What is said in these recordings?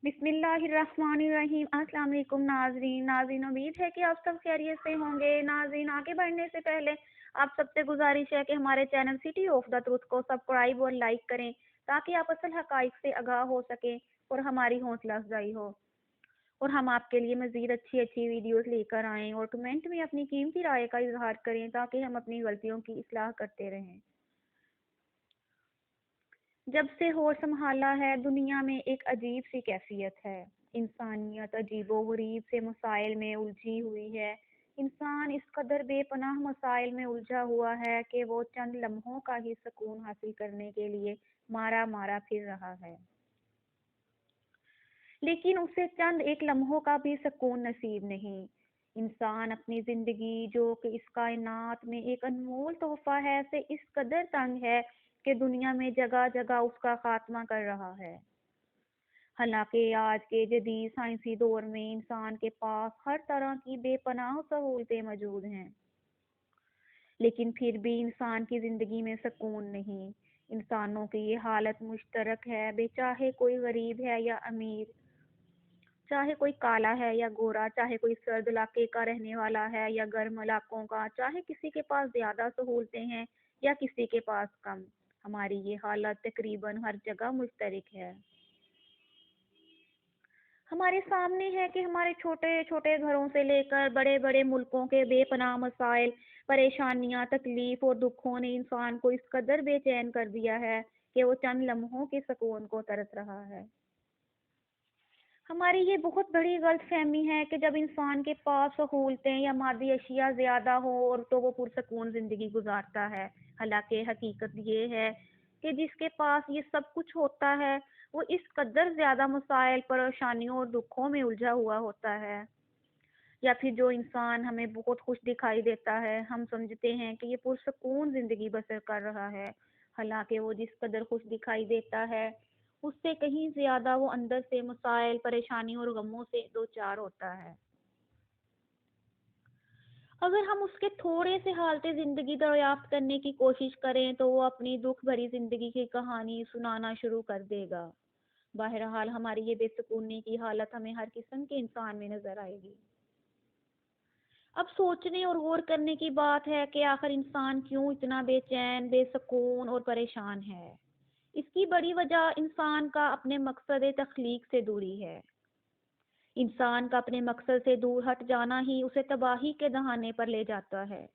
بسم اللہ الرحمن الرحیم۔ السلام علیکم ناظرین امید ہے کہ آپ سب خیریت سے ہوں گے۔ ناظرین، آگے بڑھنے سے پہلے آپ سب سے گزارش ہے کہ ہمارے channel city of the truth کو سبسکرائب اور لائک کریں تاکہ آپ اصل حقائق سے آگاہ ہو سکیں اور ہماری حوصلہ افزائی ہو، اور ہم آپ کے لیے مزید اچھی اچھی ویڈیوز لے کر آئیں، اور کمنٹ میں اپنی قیمتی رائے کا اظہار کریں تاکہ ہم اپنی غلطیوں کی اصلاح کرتے رہیں۔ جب سے ہوش سنبھالا ہے، دنیا میں ایک عجیب سی کیفیت ہے۔ انسانیت عجیب و غریب سے مسائل میں الجھی ہوئی ہے۔ انسان اس قدر بے پناہ مسائل میں الجھا ہوا ہے کہ وہ چند لمحوں کا ہی سکون حاصل کرنے کے لیے مارا مارا پھر رہا ہے، لیکن اسے چند ایک لمحوں کا بھی سکون نصیب نہیں۔ انسان اپنی زندگی، جو کہ اس کائنات میں ایک انمول تحفہ ہے، سے اس قدر تنگ ہے کہ دنیا میں جگہ جگہ اس کا خاتمہ کر رہا ہے۔ حالانکہ آج کے جدید سائنسی دور میں انسان کے پاس ہر طرح کی بے پناہ سہولتیں موجود ہیں، لیکن پھر بھی انسان کی زندگی میں سکون نہیں۔ انسانوں کی یہ حالت مشترک ہے، بے چاہے کوئی غریب ہے یا امیر، چاہے کوئی کالا ہے یا گورا، چاہے کوئی سرد علاقے کا رہنے والا ہے یا گرم علاقوں کا، چاہے کسی کے پاس زیادہ سہولتیں ہیں یا کسی کے پاس کم، ہماری یہ حالت تقریباً ہر جگہ مشترک ہے۔ ہمارے سامنے ہے کہ ہمارے چھوٹے چھوٹے گھروں سے لے کر بڑے بڑے ملکوں کے بے پناہ مسائل، پریشانیاں، تکلیف اور دکھوں نے انسان کو اس قدر بے چین کر دیا ہے کہ وہ چند لمحوں کے سکون کو ترس رہا ہے۔ ہماری یہ بہت بڑی غلط فہمی ہے کہ جب انسان کے پاس سہولتیں یا مادی اشیاء زیادہ ہوں اور تو وہ پرسکون زندگی گزارتا ہے۔ حالانکہ حقیقت یہ ہے کہ جس کے پاس یہ سب کچھ ہوتا ہے، وہ اس قدر زیادہ مسائل، پریشانیوں اور دکھوں میں الجھا ہوا ہوتا ہے۔ یا پھر جو انسان ہمیں بہت خوش دکھائی دیتا ہے، ہم سمجھتے ہیں کہ یہ پرسکون زندگی بسر کر رہا ہے، حالانکہ وہ جس قدر خوش دکھائی دیتا ہے اس سے کہیں زیادہ وہ اندر سے مسائل، پریشانیوں اور غموں سے دوچار ہوتا ہے۔ اگر ہم اس کے تھوڑے سے حالت زندگی دریافت کرنے کی کوشش کریں تو وہ اپنی دکھ بھری زندگی کی کہانی سنانا شروع کر دے گا۔ بہرحال ہماری یہ بے سکونی کی حالت ہمیں ہر قسم کے انسان میں نظر آئے گی۔ اب سوچنے اور غور کرنے کی بات ہے کہ آخر انسان کیوں اتنا بے چین، بے سکون اور پریشان ہے۔ اس کی بڑی وجہ انسان کا اپنے مقصد تخلیق سے دوری ہے۔ انسان کا اپنے مقصد سے دور ہٹ جانا ہی اسے تباہی کے دہانے پر لے جاتا ہے۔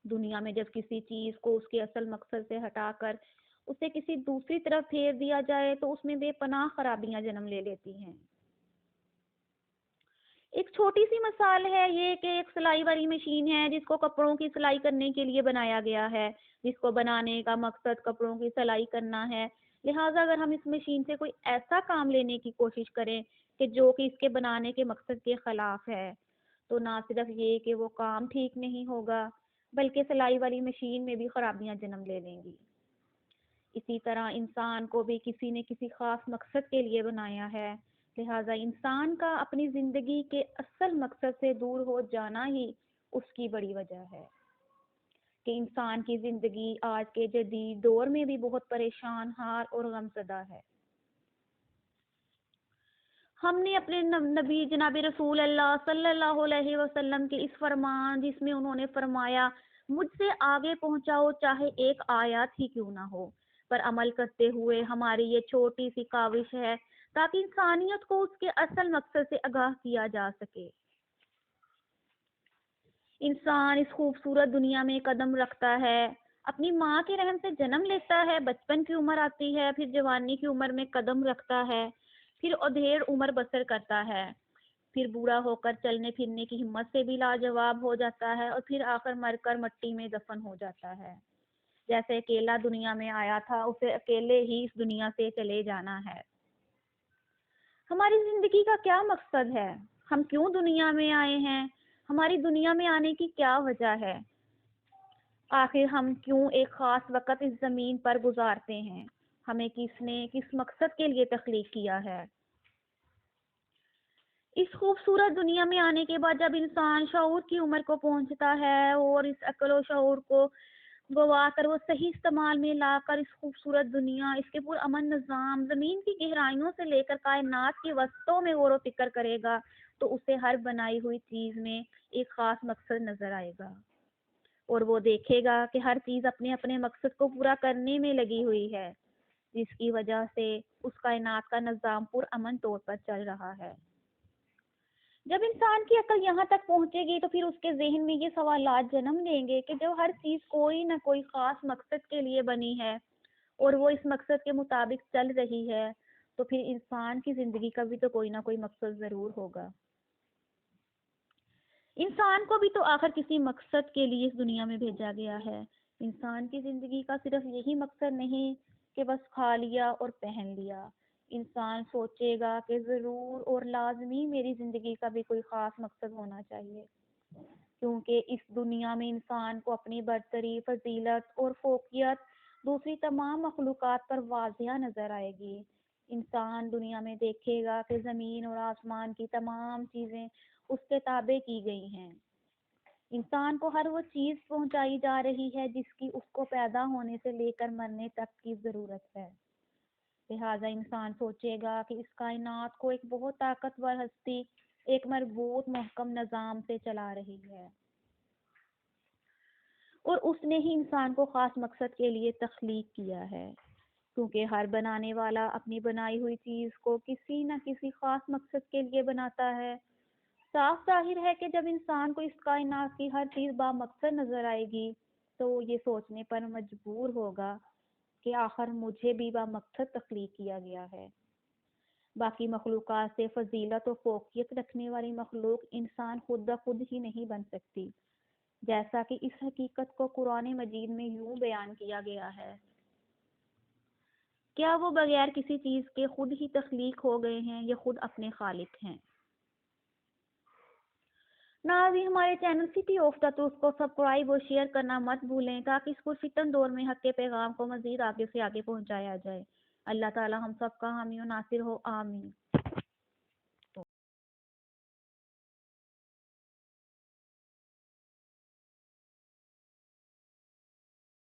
دنیا میں جب کسی چیز کو اس کے اصل مقصد سے ہٹا کر اسے کسی دوسری طرف پھیر دیا جائے تو اس میں بے پناہ خرابیاں جنم لے لیتی ہیں۔ ایک چھوٹی سی مثال ہے یہ کہ ایک سلائی والی مشین ہے جس کو کپڑوں کی سلائی کرنے کے لیے بنایا گیا ہے، جس کو بنانے کا مقصد کپڑوں کی سلائی کرنا ہے۔ لہٰذا اگر ہم اس مشین سے کوئی ایسا کام لینے کی کوشش کریں کہ جو کہ اس کے بنانے کے مقصد کے خلاف ہے، تو نہ صرف یہ کہ وہ کام ٹھیک نہیں ہوگا بلکہ سلائی والی مشین میں بھی خرابیاں جنم لے لیں گی۔ اسی طرح انسان کو بھی کسی نے کسی خاص مقصد کے لیے بنایا ہے، لہٰذا انسان کا اپنی زندگی کے اصل مقصد سے دور ہو جانا ہی اس کی بڑی وجہ ہے کہ انسان کی زندگی آج کے جدید دور میں بھی بہت پریشان، ہار اور غم زدہ ہے۔ ہم نے اپنے نبی جناب رسول اللہ صلی اللہ علیہ وسلم کے اس فرمان جس میں انہوں نے فرمایا مجھ سے آگے پہنچاؤ چاہے ایک آیات ہی کیوں نہ ہو، پر عمل کرتے ہوئے ہماری یہ چھوٹی سی کاوش ہے تاکہ انسانیت کو اس کے اصل مقصد سے آگاہ کیا جا سکے۔ انسان اس خوبصورت دنیا میں قدم رکھتا ہے، اپنی ماں کے رحم سے جنم لیتا ہے، بچپن کی عمر آتی ہے، پھر جوانی کی عمر میں قدم رکھتا ہے، پھر ادھیڑ عمر بسر کرتا ہے، پھر بوڑھا ہو کر چلنے پھرنے کی ہمت سے بھی لاجواب ہو جاتا ہے، اور پھر آخر مر کر مٹی میں دفن ہو جاتا ہے۔ جیسے اکیلا دنیا میں آیا تھا، اسے اکیلے ہی اس دنیا سے چلے جانا ہے۔ ہماری زندگی کا کیا مقصد ہے؟ ہم کیوں دنیا میں آئے ہیں؟ ہماری دنیا میں آنے کی کیا وجہ ہے؟ آخر ہم کیوں ایک خاص وقت اس زمین پر گزارتے ہیں؟ ہمیں کس نے کس مقصد کے لیے تخلیق کیا ہے؟ اس خوبصورت دنیا میں آنے کے بعد جب انسان شعور کی عمر کو پہنچتا ہے اور اس عقل و شعور کو گوا کر وہ صحیح استعمال میں لا کر اس خوبصورت دنیا، اس کے پرامن نظام، زمین کی گہرائیوں سے لے کر کائنات کی وسطوں میں غور و فکر کرے گا تو اسے ہر بنائی ہوئی چیز میں ایک خاص مقصد نظر آئے گا، اور وہ دیکھے گا کہ ہر چیز اپنے اپنے مقصد کو پورا کرنے میں لگی ہوئی ہے، جس کی وجہ سے اس کائنات کا نظام پرامن طور پر چل رہا ہے۔ جب انسان کی عقل یہاں تک پہنچے گی تو پھر اس کے ذہن میں یہ سوالات جنم لیں گے کہ جب ہر چیز کوئی نہ کوئی خاص مقصد کے لیے بنی ہے اور وہ اس مقصد کے مطابق چل رہی ہے، تو پھر انسان کی زندگی کا بھی تو کوئی نہ کوئی مقصد ضرور ہوگا۔ انسان کو بھی تو آخر کسی مقصد کے لیے اس دنیا میں بھیجا گیا ہے۔ انسان کی زندگی کا صرف یہی مقصد نہیں کہ بس کھا لیا اور پہن لیا۔ انسان سوچے گا کہ ضرور اور لازمی میری زندگی کا بھی کوئی خاص مقصد ہونا چاہیے، کیونکہ اس دنیا میں انسان کو اپنی برتری، فضیلت اور فوقیت دوسری تمام مخلوقات پر واضح نظر آئے گی۔ انسان دنیا میں دیکھے گا کہ زمین اور آسمان کی تمام چیزیں اس کے تابع کی گئی ہیں۔ انسان کو ہر وہ چیز پہنچائی جا رہی ہے جس کی اس کو پیدا ہونے سے لے کر مرنے تک کی ضرورت ہے۔ لہٰذا انسان سوچے گا کہ اس کائنات کو ایک بہت طاقتور ہستی ایک مربوط محکم نظام سے چلا رہی ہے، اور اس نے ہی انسان کو خاص مقصد کے لیے تخلیق کیا ہے، کیونکہ ہر بنانے والا اپنی بنائی ہوئی چیز کو کسی نہ کسی خاص مقصد کے لیے بناتا ہے۔ صاف ظاہر ہے کہ جب انسان کو اس کائنات کی ہر چیز با مقصد نظر آئے گی تو وہ یہ سوچنے پر مجبور ہوگا کہ آخر مجھے بھی با مقصد تخلیق کیا گیا ہے۔ باقی مخلوقات سے فضیلت و فوقیت رکھنے والی مخلوق انسان خود بخود ہی نہیں بن سکتی، جیسا کہ اس حقیقت کو قرآن مجید میں یوں بیان کیا گیا ہے: کیا وہ بغیر کسی چیز کے خود ہی تخلیق ہو گئے ہیں یا خود اپنے خالق ہیں؟ ناظرین، ہمارے channel city of the truth کو سبسکرائب اور شیئر کرنا مت بھولیں تاکہ اس پرفتن دور میں حق کے پیغام کو مزید آگے سے آگے پہنچایا جائے۔ اللہ تعالی ہم سب کا حامی و ناصر ہو، آمین۔